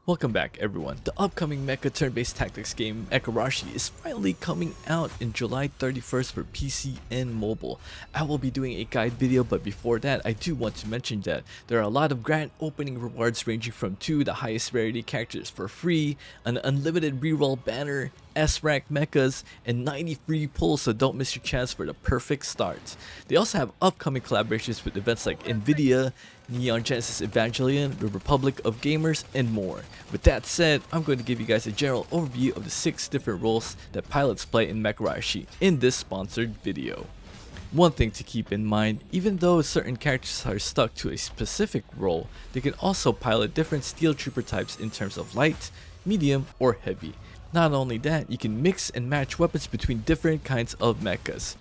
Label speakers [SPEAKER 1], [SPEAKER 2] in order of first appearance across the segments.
[SPEAKER 1] Welcome back everyone. The upcoming mecha turn-based tactics game Mecharashi is finally coming out in July 31st for PC and mobile. I will be doing a guide video, but before that I do want to mention that there are a lot of grand opening rewards ranging from 2 the highest rarity characters for free, an unlimited reroll banner, S-rank mechas, and 90 free pulls, so don't miss your chance for the perfect start. They also have upcoming collaborations with events like Nvidia, Neon Genesis Evangelion, the Republic of Gamers, and more. With that said, I'm going to give you guys a general overview of the 6 different roles that pilots play in Mecharashi in this sponsored video. One thing to keep in mind, even though certain characters are stuck to a specific role, they can also pilot different steel trooper types in terms of light, medium, or heavy. Not only that, you can mix and match weapons between different kinds of mechas.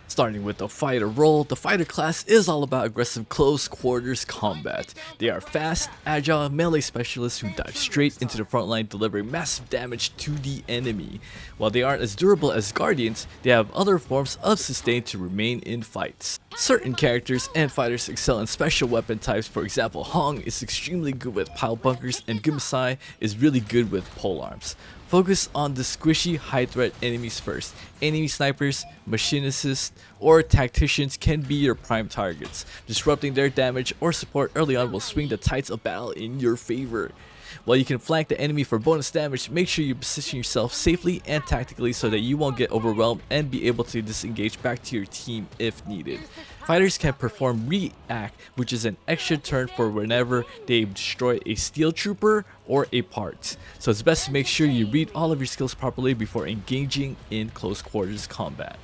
[SPEAKER 1] Starting with the fighter role, the fighter class is all about aggressive close quarters combat. They are fast, agile melee specialists who dive straight into the front line, delivering massive damage to the enemy. While they aren't as durable as guardians, they have other forms of sustain to remain in fights. Certain characters and fighters excel in special weapon types. For example, Hong is extremely good with pile bunkers, and Gimsai is really good with polearms. Focus on the squishy high threat enemies first. Enemy snipers, machinists, or tacticians can be your prime targets. Disrupting their damage or support early on will swing the tides of battle in your favor. While you can flank the enemy for bonus damage, make sure you position yourself safely and tactically so that you won't get overwhelmed and be able to disengage back to your team if needed. Fighters can perform react, which is an extra turn for whenever they destroy a steel trooper or a part. So it's best to make sure you read all of your skills properly before engaging in close quarters combat.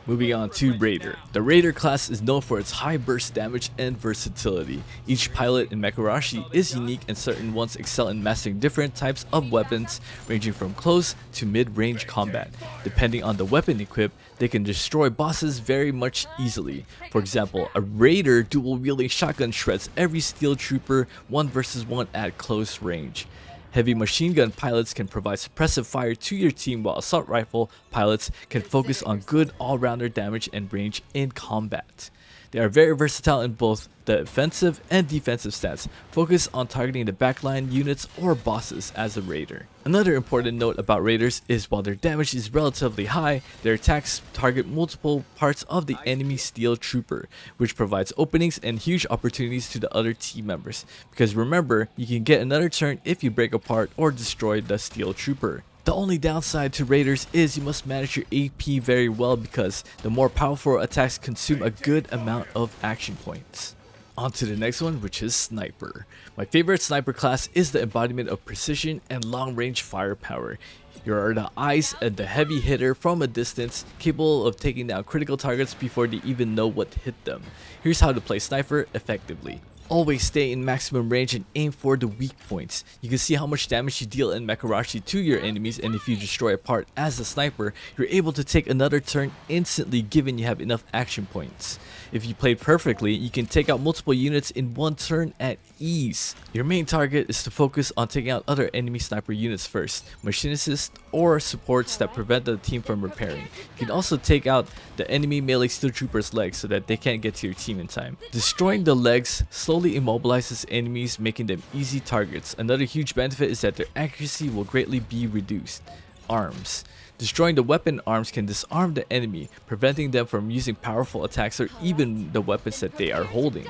[SPEAKER 1] Moving on to Raider. The Raider class is known for its high burst damage and versatility. Each pilot in Mecharashi is unique, and certain ones excel in mastering different types of weapons ranging from close to mid-range combat. Depending on the weapon equipped, they can destroy bosses very much easily. For example, a Raider dual wielding shotgun shreds every steel trooper 1 versus 1 at close range. Heavy machine gun pilots can provide suppressive fire to your team, while assault rifle pilots can focus on good all-rounder damage and range in combat. They are very versatile in both the offensive and defensive stats. Focus on targeting the backline units or bosses as a Raider. Another important note about Raiders is while their damage is relatively high, their attacks target multiple parts of the enemy steel trooper, which provides openings and huge opportunities to the other team members. Because remember, you can get another turn if you break apart or destroy the steel trooper. The only downside to Raiders is you must manage your AP very well, because the more powerful attacks consume a good amount of action points. On to the next one, which is Sniper. My favorite sniper class is the embodiment of precision and long-range firepower. You are the eyes and the heavy hitter from a distance, capable of taking down critical targets before they even know what hit them. Here's how to play Sniper effectively. Always stay in maximum range and aim for the weak points. You can see how much damage you deal in Mecharashi to your enemies, and if you destroy a part as a sniper, you're able to take another turn instantly given you have enough action points. If you play perfectly, you can take out multiple units in one turn at ease. Your main target is to focus on taking out other enemy sniper units first, machinists or supports that prevent the team from repairing. You can also take out the enemy melee steel trooper's legs so that they can't get to your team in time. Destroying the legs slowly immobilizes enemies, making them easy targets. Another huge benefit is that their accuracy will greatly be reduced. Arms. Destroying the weapon arms can disarm the enemy, preventing them from using powerful attacks or even the weapons that they are holding.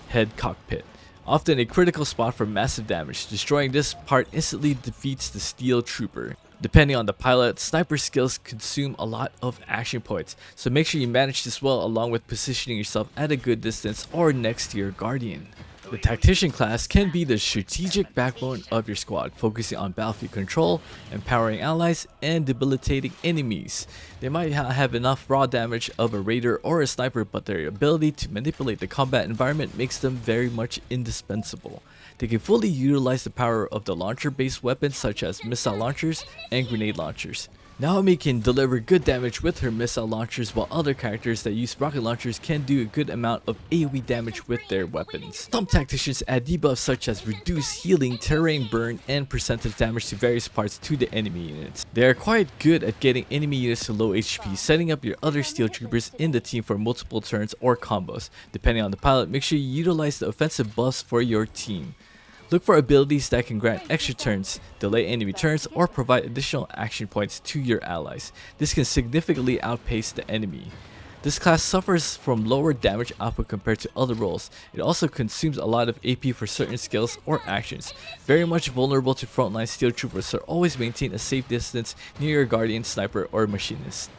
[SPEAKER 1] Head cockpit. Often a critical spot for massive damage. Destroying this part instantly defeats the steel trooper. Depending on the pilot, sniper skills consume a lot of action points, so make sure you manage this well, along with positioning yourself at a good distance or next to your guardian. The Tactician class can be the strategic backbone of your squad, focusing on battlefield control, empowering allies, and debilitating enemies. They might have enough raw damage of a Raider or a Sniper, but their ability to manipulate the combat environment makes them very much indispensable. They can fully utilize the power of the launcher-based weapons such as missile launchers and grenade launchers. Naomi can deliver good damage with her missile launchers, while other characters that use rocket launchers can do a good amount of AoE damage with their weapons. Some tacticians add debuffs such as reduced healing, terrain burn, and percentage damage to various parts to the enemy units. They are quite good at getting enemy units to low HP, setting up your other steel troopers in the team for multiple turns or combos. Depending on the pilot, make sure you utilize the offensive buffs for your team. Look for abilities that can grant extra turns, delay enemy turns, or provide additional action points to your allies. This can significantly outpace the enemy. This class suffers from lower damage output compared to other roles. It also consumes a lot of AP for certain skills or actions. Very much vulnerable to frontline steel troopers, so always maintain a safe distance near your guardian, sniper, or machinist.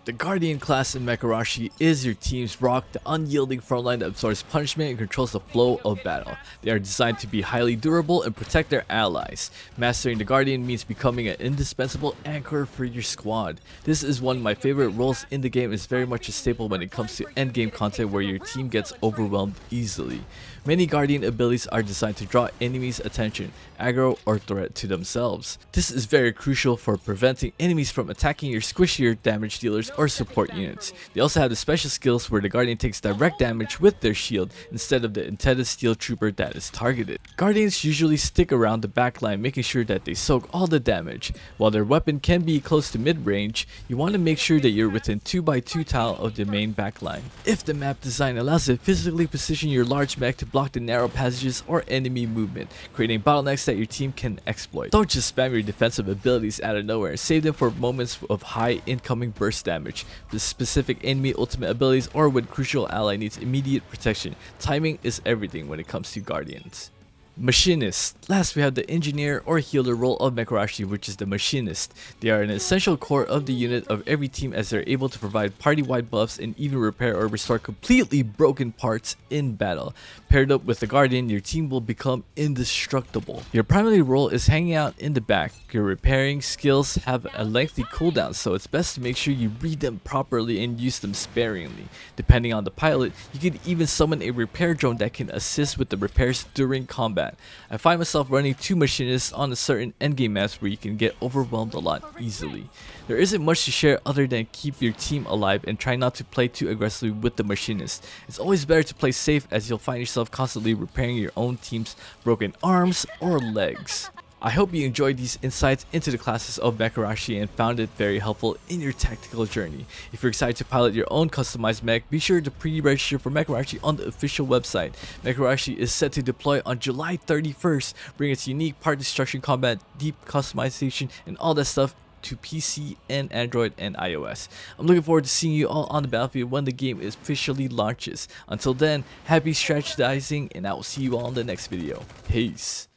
[SPEAKER 1] The Guardian class in Mecharashi is your team's rock, the unyielding frontline that absorbs punishment and controls the flow of battle. They are designed to be highly durable and protect their allies. Mastering the Guardian means becoming an indispensable anchor for your squad. This is one of my favorite roles in the game, and is very much a staple when it comes to endgame content where your team gets overwhelmed easily. Many Guardian abilities are designed to draw enemies' attention, aggro, or threat to themselves. This is very crucial for preventing enemies from attacking your squishier damage dealers or support units. They also have the special skills where the Guardian takes direct damage with their shield instead of the intended steel trooper that is targeted. Guardians usually stick around the backline, making sure that they soak all the damage. While their weapon can be close to mid-range, you want to make sure that you're within 2x2 tile of the main backline. If the map design allows it, physically position your large mech to block the narrow passages or enemy movement, creating bottlenecks that your team can exploit. Don't just spam your defensive abilities out of nowhere, save them for moments of high incoming burst damage, with specific enemy ultimate abilities, or when crucial ally needs immediate protection. Timing is everything when it comes to Guardians. Machinist. Last, we have the engineer or healer role of Mecharashi, which is the Machinist. They are an essential core of the unit of every team, as they're able to provide party-wide buffs and even repair or restore completely broken parts in battle. Paired up with the Guardian, your team will become indestructible. Your primary role is hanging out in the back. Your repairing skills have a lengthy cooldown, so it's best to make sure you read them properly and use them sparingly. Depending on the pilot, you can even summon a repair drone that can assist with the repairs during combat. I find myself running 2 machinists on a certain endgame maps where you can get overwhelmed a lot easily. There isn't much to share other than keep your team alive and try not to play too aggressively with the machinist. It's always better to play safe, as you'll find yourself constantly repairing your own team's broken arms or legs. I hope you enjoyed these insights into the classes of Mecharashi and found it very helpful in your tactical journey. If you're excited to pilot your own customized mech, be sure to pre-register for Mecharashi on the official website. Mecharashi is set to deploy on July 31st, bring its unique part destruction combat, deep customization, and all that stuff to PC and Android and iOS. I'm looking forward to seeing you all on the battlefield when the game officially launches. Until then, happy strategizing, and I will see you all in the next video. Peace.